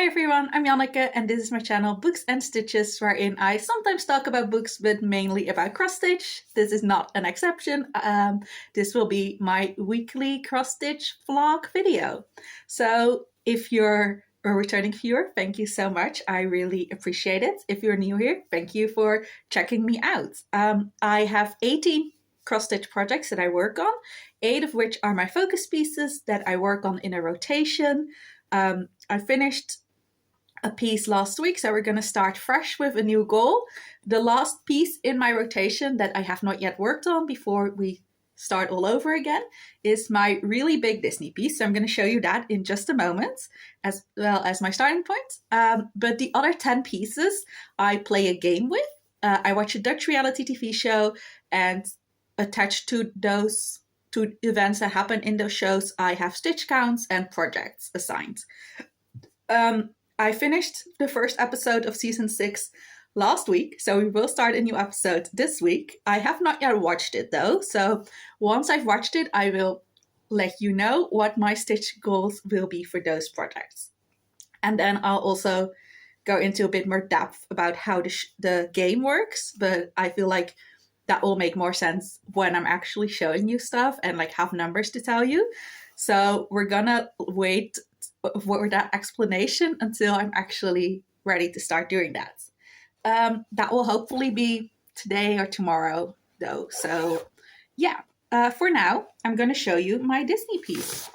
Hi everyone, I'm Janneke and this is my channel Books and Stitches, wherein I sometimes talk about books but mainly about cross-stitch. This is not an exception. This will be my weekly cross-stitch vlog video. So if you're a returning viewer, thank you so much. I really appreciate it. If you're new here, thank you for checking me out. I have 18 cross-stitch projects that I work on, 8 of which are my focus pieces that I work on in a rotation. I finished a piece last week, so we're going to start fresh with a new goal. The last piece in my rotation that I have not yet worked on before we start all over again is my really big Disney piece. So I'm going to show you that in just a moment, as well as my starting point. But the other 10 pieces I play a game with. I watch a Dutch reality TV show, and attached to those two events that happen in those shows, I have stitch counts and projects assigned. I finished the first episode of season 6 last week, so we will start a new episode this week. I have not yet watched it though, so once I've watched it, I will let you know what my stitch goals will be for those projects. And then I'll also go into a bit more depth about how the game works, but I feel like that will make more sense when I'm actually showing you stuff and like have numbers to tell you. So we're gonna wait for that explanation until I'm actually ready to start doing that. That will hopefully be today or tomorrow though. So yeah, for now, I'm gonna show you my Disney piece.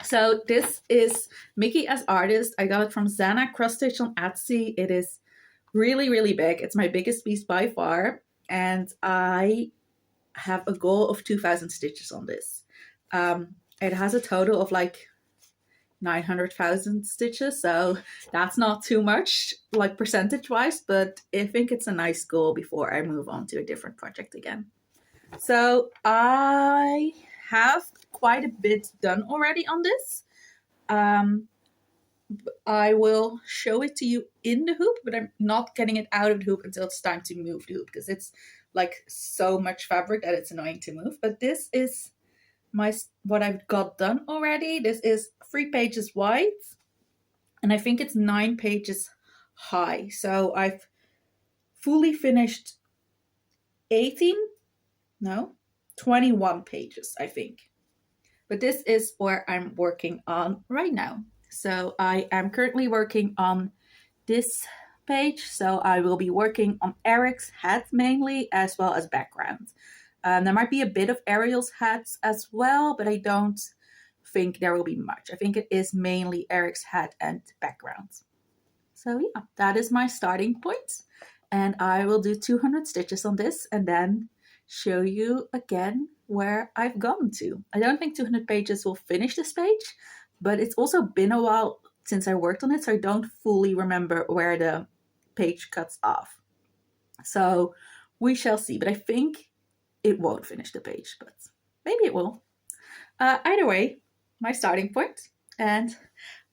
So this is Mickey as artist. I got it from Zana CrossStitch on Etsy. It is really, really big. It's my biggest piece by far. And I have a goal of 2,000 stitches on this. It has a total of like 900,000 stitches, so that's not too much, like percentage-wise, but I think it's a nice goal before I move on to a different project again. So I have quite a bit done already on this. I will show it to you in the hoop, but I'm not getting it out of the hoop until it's time to move the hoop, because it's like so much fabric that it's annoying to move. But this is what I've got done already. This is 3 pages wide, and I think it's 9 pages high. So I've fully finished 21 pages, I think. But this is where I'm working on right now. So I am currently working on this page. So I will be working on Eric's head mainly, as well as background. There might be a bit of Ariel's heads as well, but I don't think there will be much. I think it is mainly Eric's head and background. So yeah, that is my starting point. And I will do 200 stitches on this and then show you again where I've gotten to. I don't think 200 pages will finish this page, but it's also been a while since I worked on it, so I don't fully remember where the page cuts off. So we shall see, but I think it won't finish the page, but maybe it will. Either way, my starting point, and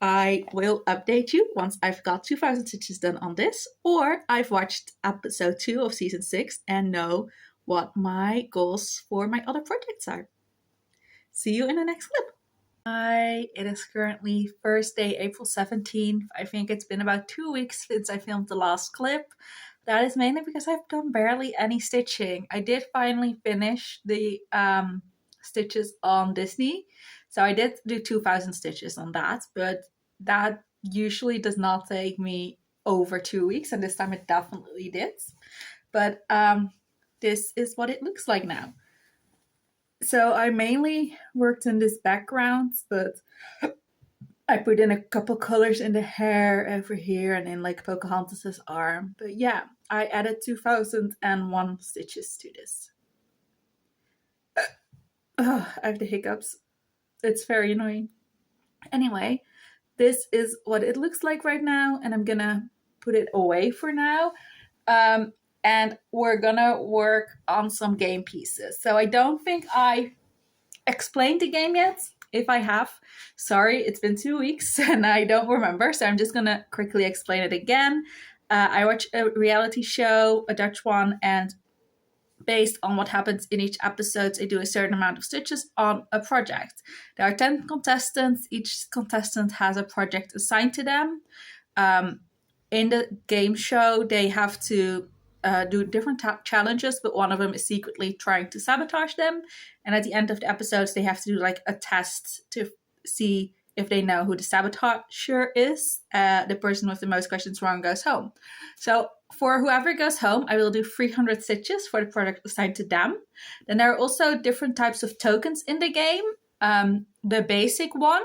I will update you once I've got 2,000 stitches done on this, or I've watched episode 2 of season 6 and know what my goals for my other projects are. See you in the next clip. Hi, it is currently Thursday, April 17th. I think it's been about 2 weeks since I filmed the last clip. That is mainly because I've done barely any stitching. I did finally finish the stitches on Disney. So I did do 2,000 stitches on that, but that usually does not take me over 2 weeks, and this time it definitely did. But this is what it looks like now. So I mainly worked in this background, but I put in a couple colors in the hair over here and in like Pocahontas's arm. But yeah, I added 2,001 stitches to this. I have the hiccups. It's very annoying. Anyway, this is what it looks like right now, and I'm gonna put it away for now. And we're gonna work on some game pieces. So I don't think I explained the game yet. If I have, sorry, it's been 2 weeks and I don't remember. So I'm just gonna quickly explain it again. I watched a reality show, a Dutch one, and based on what happens in each episode, they do a certain amount of stitches on a project. There are 10 contestants. Each contestant has a project assigned to them. In the game show, they have to do different challenges, but one of them is secretly trying to sabotage them. And at the end of the episodes, they have to do like a test to see if they know who the sabotager is. The person with the most questions wrong goes home. So for whoever goes home, I will do 300 stitches for the project assigned to them. Then there are also different types of tokens in the game. The basic one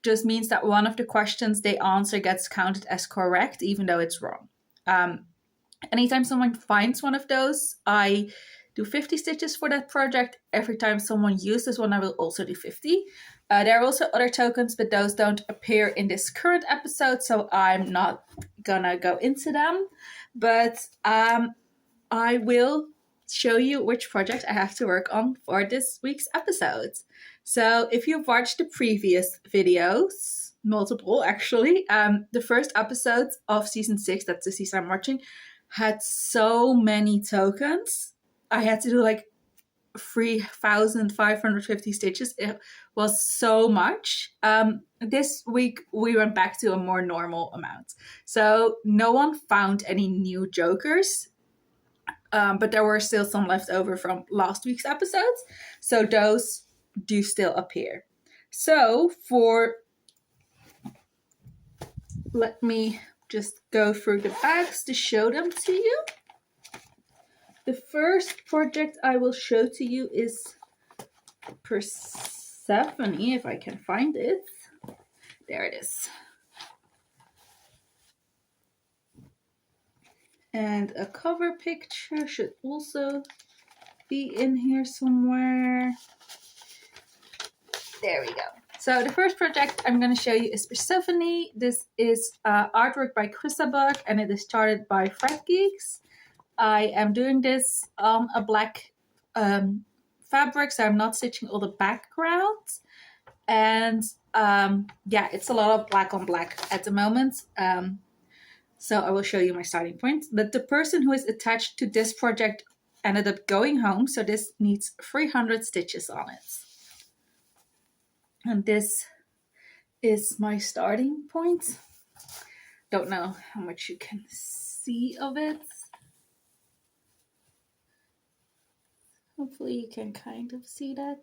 just means that one of the questions they answer gets counted as correct, even though it's wrong. Anytime someone finds one of those, I do 50 stitches for that project. Every time someone uses one, I will also do 50. There are also other tokens, but those don't appear in this current episode, so I'm not gonna go into them. But I will show you which project I have to work on for this week's episode. So if you've watched the previous videos, multiple actually, the first episodes of season 6, that's the season I'm watching, had so many tokens. I had to do like 3,550 stitches. It was so much. This week we went back to a more normal amount. So no one found any new jokers. But there were still some left over from last week's episodes. So those do still appear. So let me just go through the bags to show them to you. The first project I will show to you is Persephone, if I can find it. There it is. And a cover picture should also be in here somewhere. There we go. So the first project I'm going to show you is Persephone. This is artwork by Chrisabug, and it is charted by Fred Geeks. I am doing this on a black fabric, so I'm not stitching all the background. And yeah, it's a lot of black on black at the moment. So I will show you my starting point. But the person who is attached to this project ended up going home, so this needs 300 stitches on it. And this is my starting point. Don't know how much you can see of it. Hopefully you can kind of see that.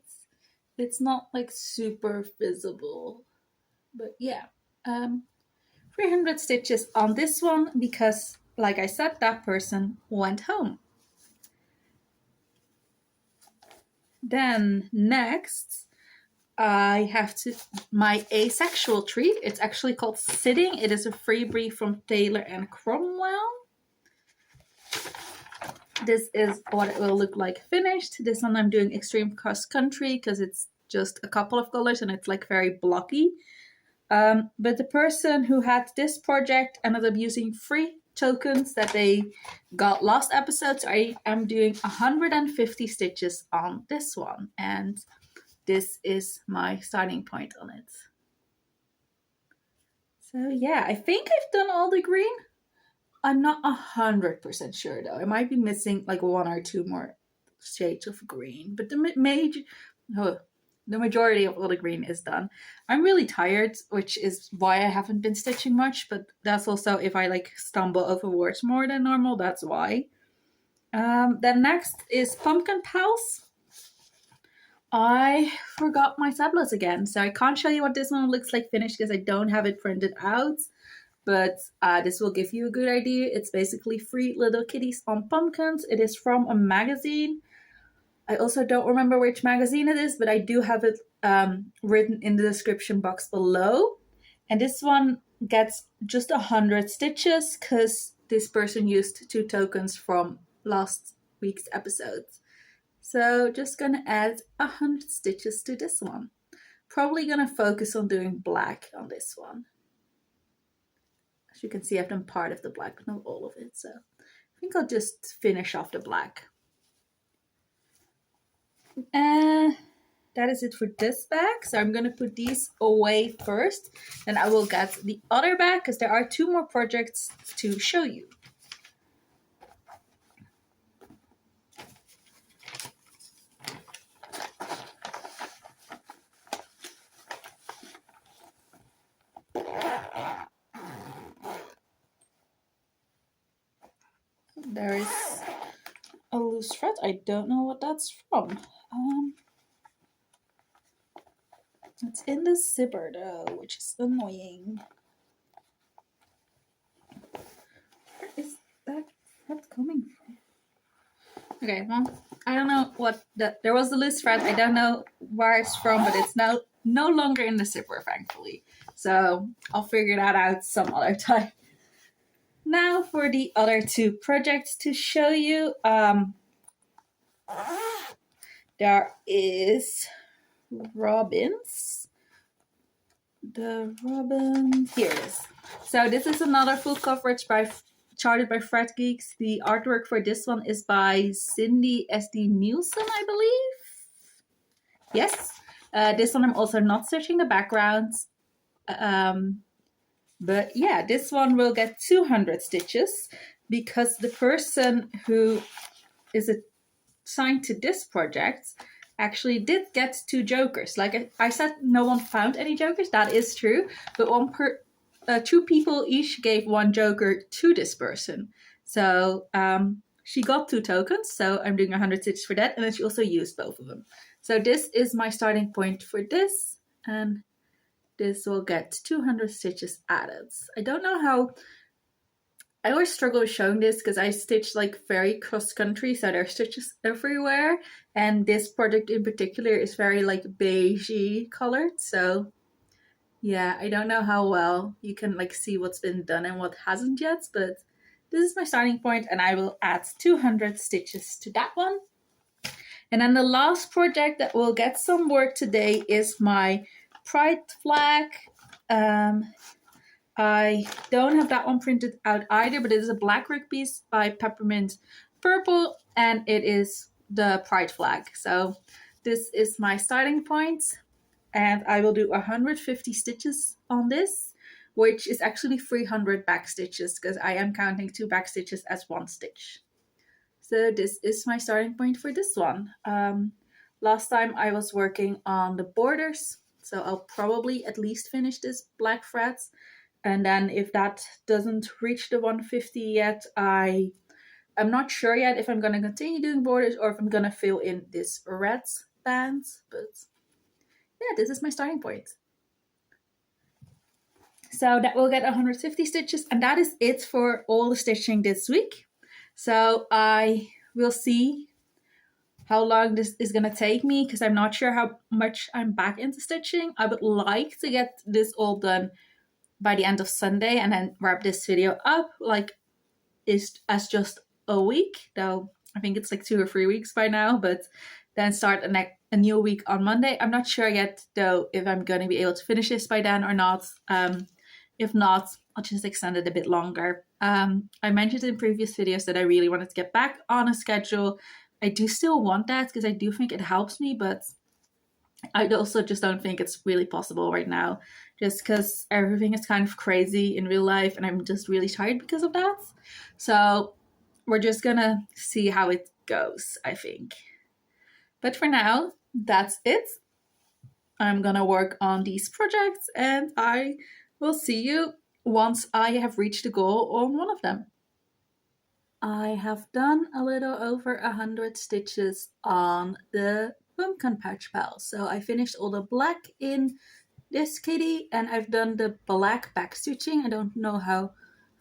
It's not like super visible, but yeah. 300 stitches on this one because, like I said, that person went home. Then next, I have my asexual treat. It's actually called Sitting. It is a freebie from Taylor and Cromwell. This is what it will look like finished. This one I'm doing extreme cross country because it's just a couple of colors and it's like very blocky. But the person who had this project ended up using 3 tokens that they got last episode. So I am doing 150 stitches on this one. And this is my starting point on it. So yeah, I think I've done all the green. I'm not 100% sure though. I might be missing like 1 or 2 more shades of green. But the majority of all the green is done. I'm really tired, which is why I haven't been stitching much, but that's also if I like stumble over words more than normal, that's why. Then next is Pumpkin Pals. I forgot my tablets again, so I can't show you what this one looks like finished because I don't have it printed out, but this will give you a good idea. It's basically 3 little kitties on pumpkins. It is from a magazine. I also don't remember which magazine it is, but I do have it written in the description box below. And this one gets just 100 stitches because this person used 2 tokens from last week's episode. So just gonna add 100 stitches to this one. Probably gonna focus on doing black on this one. As you can see, I've done part of the black, but not all of it. So I think I'll just finish off the black. And that is it for this bag. So I'm going to put these away first. Then I will get the other bag because there are 2 more projects to show you. There is a loose thread. I don't know what that's from. It's in the zipper though, which is annoying. Where is that thread coming from? Okay, well, I don't know what there was the loose thread. I don't know where it's from, but it's now no longer in the zipper, thankfully. So I'll figure that out some other time. Now for the other two projects to show you. There is robins. The robin, here it is. So this is another full coverage charted by Fret Geeks. The artwork for this one is by Cindy SD Nielsen, I believe. Yes. This one I'm also not searching the backgrounds. But yeah, this one will get 200 stitches because the person who is assigned to this project actually did get 2 jokers. Like I said, no one found any jokers. That is true. But 2 people each gave 1 joker to this person. So she got 2 tokens. So I'm doing 100 stitches for that. And then she also used both of them. So this is my starting point for this. And this will get 200 stitches added. I don't know how. I always struggle with showing this because I stitch like very cross country, so there are stitches everywhere. And this project in particular is very like beigey colored. So yeah, I don't know how well you can like see what's been done and what hasn't yet, but this is my starting point and I will add 200 stitches to that one. And then the last project that will get some work today is my Pride flag. I don't have that one printed out either, but it is a black rick piece by Peppermint Purple, and it is the Pride flag. So this is my starting point, and I will do 150 stitches on this, which is actually 300 back stitches because I am counting 2 back stitches as 1 stitch. So this is my starting point for this one. Last time I was working on the borders, so I'll probably at least finish this black threads. And then if that doesn't reach the 150 yet, I'm not sure yet if I'm going to continue doing borders or if I'm going to fill in this red band. But yeah, this is my starting point. So that will get 150 stitches, and that is it for all the stitching this week. So I will see how long this is going to take me because I'm not sure how much I'm back into stitching. I would like to get this all done by the end of Sunday and then wrap this video up like as just a week, though I think it's like 2 or 3 weeks by now, but then start a new week on Monday. I'm not sure yet though if I'm going to be able to finish this by then or not. If not, I'll just extend it a bit longer. I mentioned in previous videos that I really wanted to get back on a schedule. I do still want that because I do think it helps me, but I also just don't think it's really possible right now, just because everything is kind of crazy in real life and I'm just really tired because of that. So we're just gonna see how it goes, I think. But for now, that's it. I'm gonna work on these projects and I will see you once I have reached the goal on one of them. I have done a little over 100 stitches on the pumpkin patch pal. So I finished all the black in this kitty and I've done the black back stitching. I don't know how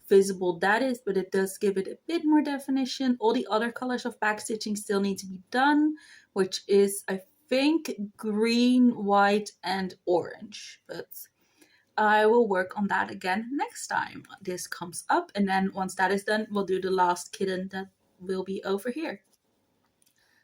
visible that is, but it does give it a bit more definition. All the other colors of back stitching still need to be done, which is I think green, white and orange, but I will work on that again next time this comes up, and then once that is done, we'll do the last kitten that will be over here.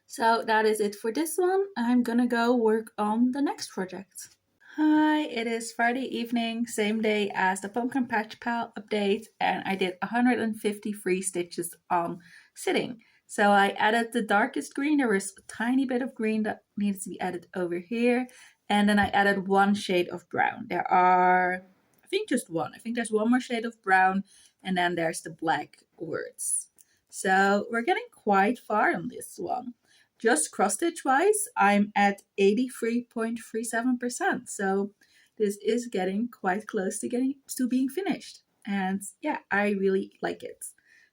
So that is it for this one. I'm gonna go work on the next project. Hi, it is Friday evening, same day as the Pumpkin Patch Pal update, and I did 153 stitches on sitting. So I added the darkest green. There was a tiny bit of green that needs to be added over here. And then I added 1 shade of brown. There are, I think just one. I think there's 1 more shade of brown. And then there's the black words. So we're getting quite far on this one. Just cross-stitch wise, I'm at 83.37%. So this is getting quite close to being finished. And yeah, I really like it.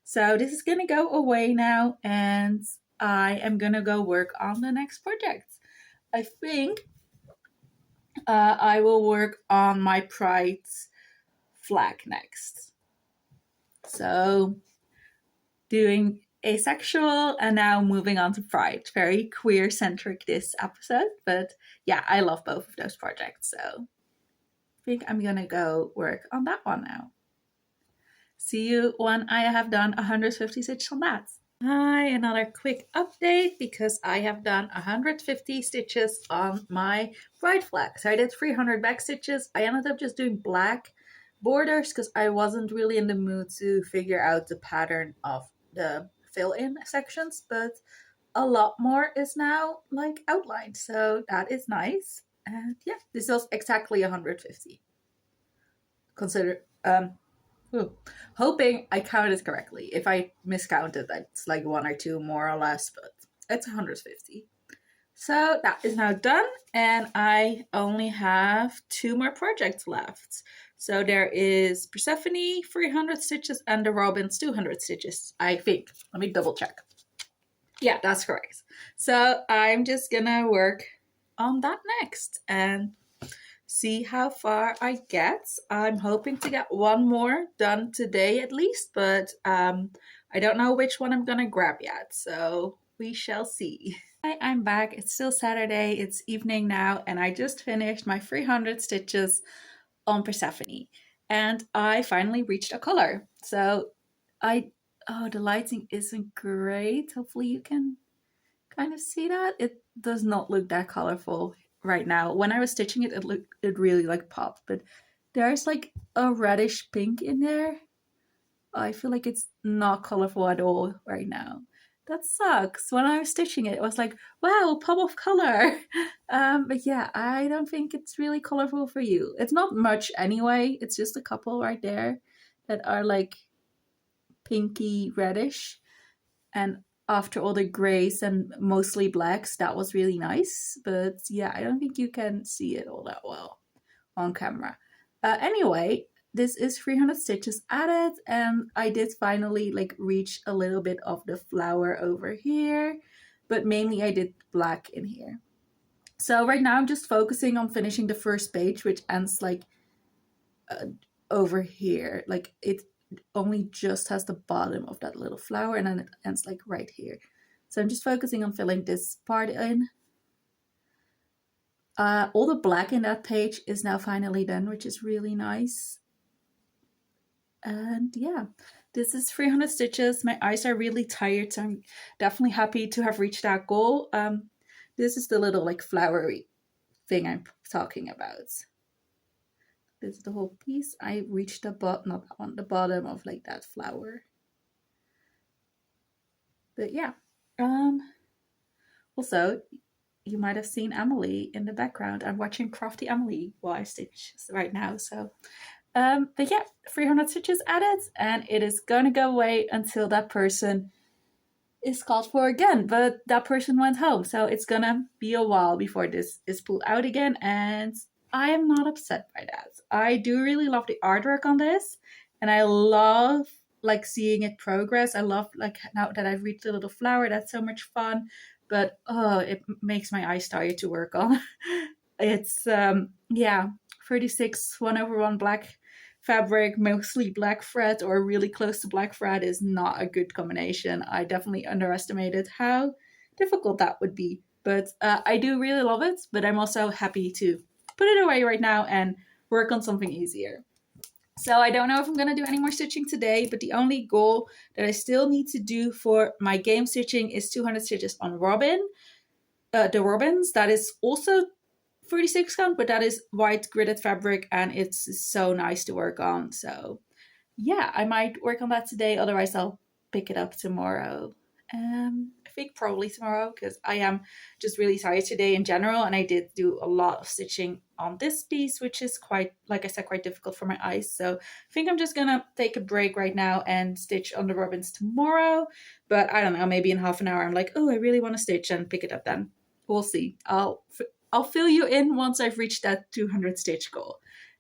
So this is gonna go away now, and I am gonna go work on the next project. I think I will work on my Pride flag next. So doing asexual and now moving on to Pride. Very queer centric this episode, but yeah, I love both of those projects. So I think I'm gonna go work on that one now. See you when I have done 150 stitches on that. Hi, another quick update because I have done 150 stitches on my Pride flag. So I did 300 back stitches. I ended up just doing black borders because I wasn't really in the mood to figure out the pattern of the fill-in sections, but a lot more is now like outlined, so that is nice. And yeah, this was exactly 150. Consider hoping I counted correctly. If I miscounted, that's like one or two more or less, but it's 150. So that is now done, and I only have 2 more projects left. So there is Persephone 300 stitches and the Robins 200 stitches, I think. Let me double check. Yeah, that's correct. So I'm just gonna work on that next and see how far I get. I'm hoping to get one more done today at least, but I don't know which one I'm gonna grab yet, so we shall see. Hi, I'm back. It's still Saturday, it's evening now, and I just finished my 300 stitches on Persephone, and I finally reached a color. So the lighting isn't great. Hopefully you can kind of see that. It does not look that colorful right now. When I was stitching it, it really like popped, but there's like a reddish pink in there. I feel like it's not colorful at all right now. That sucks. When I was stitching it, it was like, wow, pop of color. But yeah, I don't think it's really colorful for you. It's not much anyway. It's just a couple right there that are like pinky reddish. And after all the grays and mostly blacks, that was really nice. But yeah, I don't think you can see it all that well on camera. Anyway, this is 300 stitches added, and I did finally like reach a little bit of the flower over here, but mainly I did black in here. So right now I'm just focusing on finishing the first page, which ends like over here. Like it only just has the bottom of that little flower, and then it ends like right here. So I'm just focusing on filling this part in. All the black in that page is now finally done, which is really nice. And yeah, this is 300 stitches. My eyes are really tired, so I'm definitely happy to have reached that goal. This is the little like flowery thing I'm talking about. This is the whole piece. I reached the bottom, not on the bottom of like that flower. But yeah. Also, you might have seen Emily in the background. I'm watching Crafty Emily while I stitch right now. So but yeah, 300 stitches added, and it is going to go away until that person is called for again. But that person went home, so it's going to be a while before this is pulled out again, and I am not upset by that. I do really love the artwork on this, and I love like seeing it progress. I love like now that I've reached the little flower, that's so much fun. But it makes my eyes tired to work on. It's 36 1/1 black fabric, mostly black thread or really close to black thread is not a good combination. I definitely underestimated how difficult that would be. But I do really love it, but I'm also happy to put it away right now and work on something easier. So I don't know if I'm going to do any more stitching today, but the only goal that I still need to do for my game stitching is 200 stitches on Robin. The Robins, that is also 36 count, but that is white gridded fabric, and it's so nice to work on. So yeah, I might work on that today. Otherwise, I'll pick it up tomorrow. I think probably tomorrow, because I am just really tired today in general, and I did do a lot of stitching on this piece, which is quite, like I said, quite difficult for my eyes. So I think I'm just gonna take a break right now and stitch on the Robins tomorrow. But I don't know, maybe in half an hour I'm like, oh, I really want to stitch, and pick it up then. We'll see. I'll fill you in once I've reached that 200 stitch goal.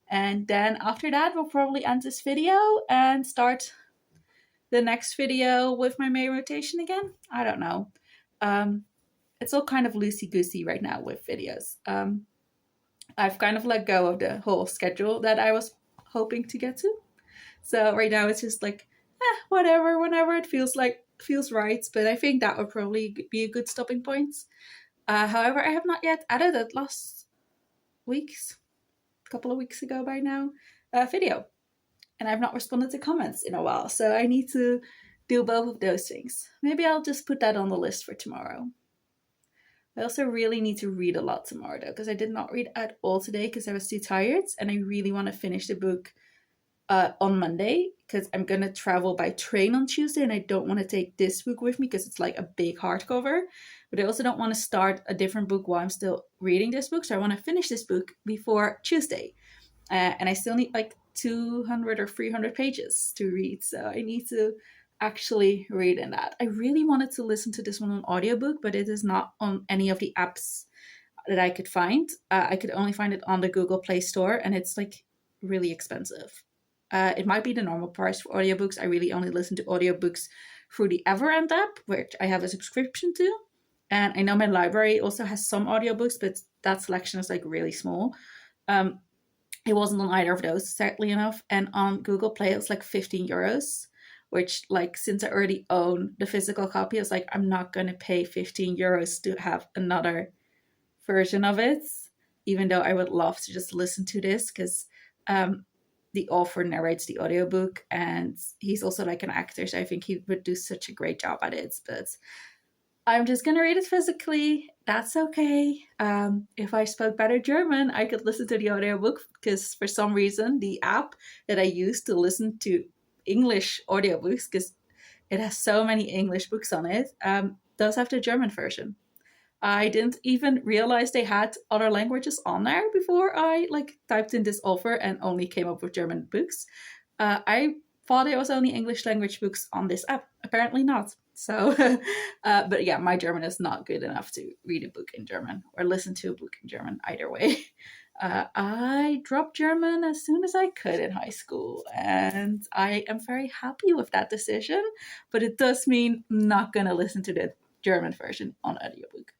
And then after that, we'll probably end this video and start the next video with my May rotation again. I don't know. It's all kind of loosey-goosey right now with videos. I've kind of let go of the whole schedule that I was hoping to get to. So right now it's just like, whatever, whenever it feels right. But I think that would probably be a good stopping point. However, I have not yet added it last week's, a couple of weeks ago by now, video. And I've not responded to comments in a while. So I need to do both of those things. Maybe I'll just put that on the list for tomorrow. I also really need to read a lot tomorrow though, because I did not read at all today because I was too tired, and I really want to finish the book on Monday because I'm gonna travel by train on Tuesday, and I don't want to take this book with me because it's like a big hardcover. But I also don't want to start a different book while I'm still reading this book, so I want to finish this book before Tuesday. And I still need like 200 or 300 pages to read, so I need to actually read in that. I really wanted to listen to this one on audiobook, but it is not on any of the apps that I could find. I could only find it on the Google Play Store, and it's like really expensive. It might be the normal price for audiobooks. I really only listen to audiobooks through the Everend app, which I have a subscription to. And I know my library also has some audiobooks, but that selection is like really small. It wasn't on either of those, sadly enough. And on Google Play, it was like 15 euros, which, like, since I already own the physical copy, I was like, I'm not going to pay 15 euros to have another version of it, even though I would love to just listen to this, because the author narrates the audiobook, and he's also like an actor, so I think he would do such a great job at it. But I'm just gonna read it physically. That's okay. If I spoke better German, I could listen to the audiobook, because for some reason the app that I use to listen to English audiobooks, because it has so many English books on it, does have the German version. I didn't even realize they had other languages on there before I like typed in this offer and only came up with German books. I thought it was only English language books on this app. Apparently not. So, but yeah, my German is not good enough to read a book in German or listen to a book in German either way. I dropped German as soon as I could in high school, and I am very happy with that decision, but it does mean I'm not going to listen to the German version on audiobook.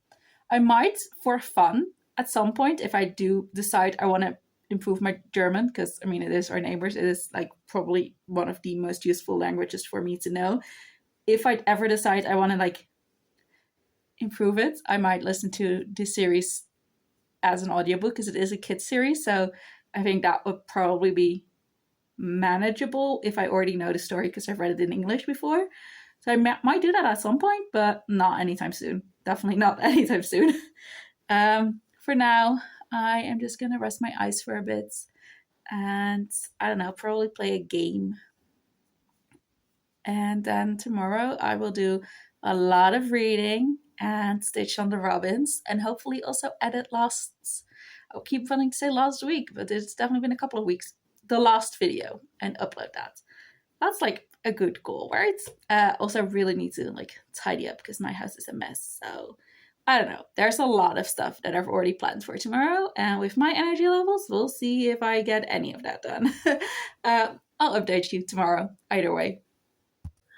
I might, for fun, at some point, if I do decide I want to improve my German, because I mean, it is our neighbors, it is like probably one of the most useful languages for me to know. If I'd ever decide I want to like improve it, I might listen to this series as an audiobook, because it is a kids series. So I think that would probably be manageable if I already know the story, because I've read it in English before. So I might do that at some point, but not anytime soon. Definitely not anytime soon. For now, I am just going to rest my eyes for a bit. And I don't know, probably play a game. And then tomorrow I will do a lot of reading and stitch on the robins, and hopefully also edit I'll keep wanting to say last week, but it's definitely been a couple of weeks, the last video, and upload that. That's like a good goal, right? Also, I really need to like tidy up because my house is a mess. So I don't know. There's a lot of stuff that I've already planned for tomorrow, and with my energy levels, we'll see if I get any of that done. I'll update you tomorrow, either way.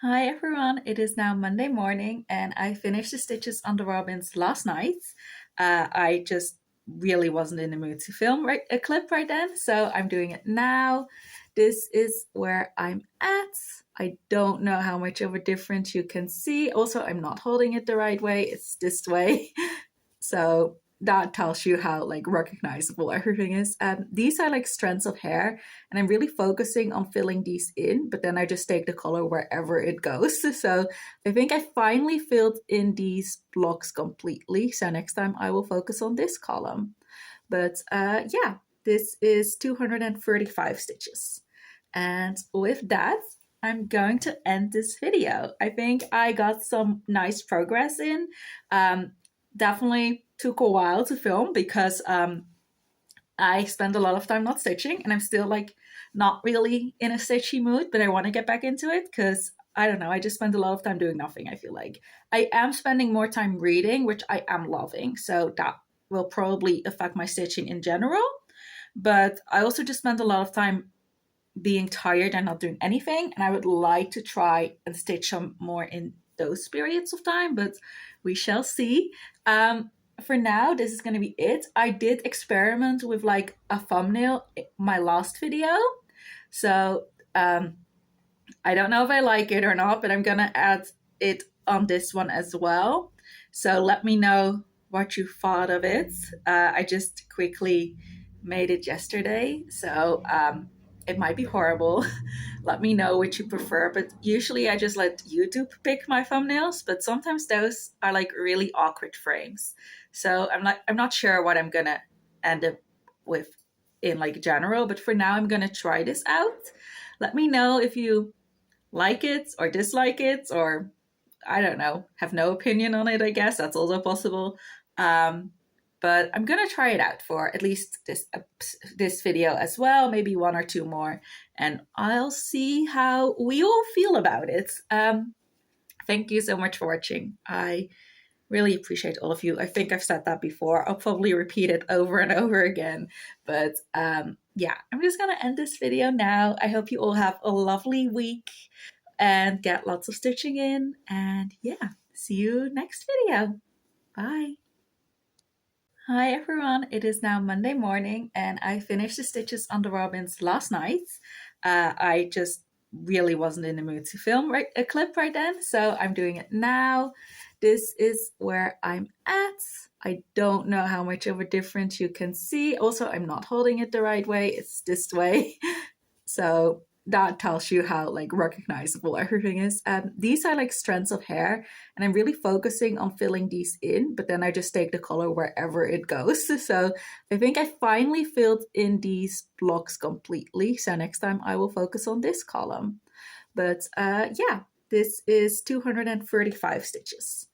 Hi everyone, it is now Monday morning, and I finished the stitches on the robins last night. I just really wasn't in the mood to film a clip right then, so I'm doing it now. This is where I'm at. I don't know how much of a difference you can see. Also, I'm not holding it the right way, it's this way. So that tells you how like recognizable everything is. These are like strands of hair, and I'm really focusing on filling these in, but then I just take the color wherever it goes. So I think I finally filled in these blocks completely. So next time I will focus on this column. But yeah, this is 235 stitches. And with that, I'm going to end this video. I think I got some nice progress in. Definitely took a while to film because I spent a lot of time not stitching, and I'm still like not really in a stitchy mood, but I want to get back into it because I don't know, I just spent a lot of time doing nothing. I feel like I am spending more time reading, which I am loving, so that will probably affect my stitching in general. But I also just spent a lot of time being tired and not doing anything, and I would like to try and stitch some more in those periods of time, but we shall see. For now, this is going to be it. I did experiment with like a thumbnail in my last video, so I don't know if I like it or not, but I'm going to add it on this one as well. So let me know what you thought of it. I just quickly made it yesterday, so it might be horrible. Let me know what you prefer, but usually I just let YouTube pick my thumbnails, but sometimes those are like really awkward frames. So I'm not sure what I'm gonna end up with in like general, but for now I'm gonna try this out. Let me know if you like it or dislike it, or I don't know, have no opinion on it. I guess that's also possible. But I'm gonna try it out for at least this video as well, maybe one or two more, and I'll see how we all feel about it. Thank you so much for watching. I really appreciate all of you. I think I've said that before. I'll probably repeat it over and over again, but yeah, I'm just gonna end this video now. I hope you all have a lovely week and get lots of stitching in, and yeah, see you next video. Bye. Hi everyone, it is now Monday morning and I finished the stitches on the robins last night. I just really wasn't in the mood to film a clip right then, so I'm doing it now. This is where I'm at. I don't know how much of a difference you can see. Also, I'm not holding it the right way, it's this way. So that tells you how like recognizable everything is. These are like strands of hair, and I'm really focusing on filling these in, but then I just take the color wherever it goes. So I think I finally filled in these blocks completely. So next time I will focus on this column. But yeah, this is 235 stitches.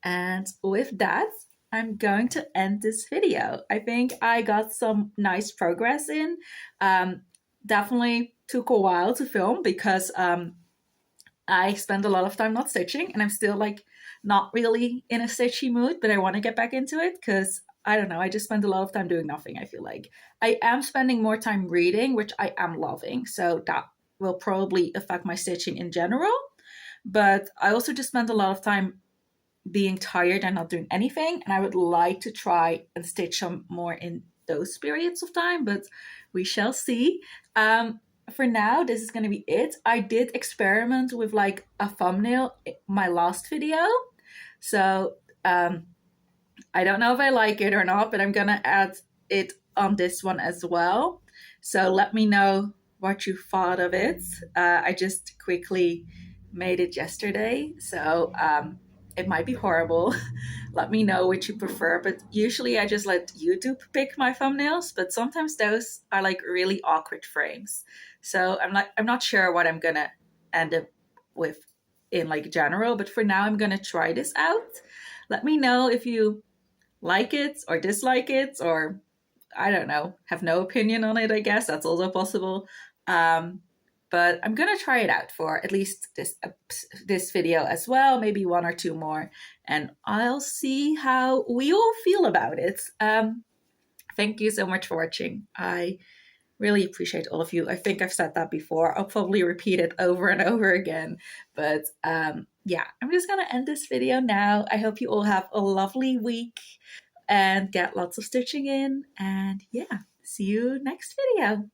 And with that, I'm going to end this video. I think I got some nice progress in. Definitely took a while to film because I spent a lot of time not stitching, and I'm still like not really in a stitchy mood, but I want to get back into it because I don't know, I just spent a lot of time doing nothing. I feel like I am spending more time reading, which I am loving, so that will probably affect my stitching in general. But I also just spent a lot of time being tired and not doing anything, and I would like to try and stitch some more in those periods of time, but we shall see. For now, this is going to be it. I did experiment with like a thumbnail in my last video, so I don't know if I like it or not, but I'm gonna add it on this one as well. So let me know what you thought of it. I just quickly made it yesterday, so it might be horrible. Let me know what you prefer, but usually I just let YouTube pick my thumbnails, but sometimes those are like really awkward frames. So I'm not sure what I'm gonna end up with in like general, but for now I'm gonna try this out. Let me know if you like it or dislike it, or I don't know, have no opinion on it. I guess that's also possible. But I'm gonna try it out for at least this video as well, maybe one or two more, and I'll see how we all feel about it. Thank you so much for watching. I really appreciate all of you. I think I've said that before. I'll probably repeat it over and over again, but yeah, I'm just gonna end this video now. I hope you all have a lovely week and get lots of stitching in, and yeah, see you next video.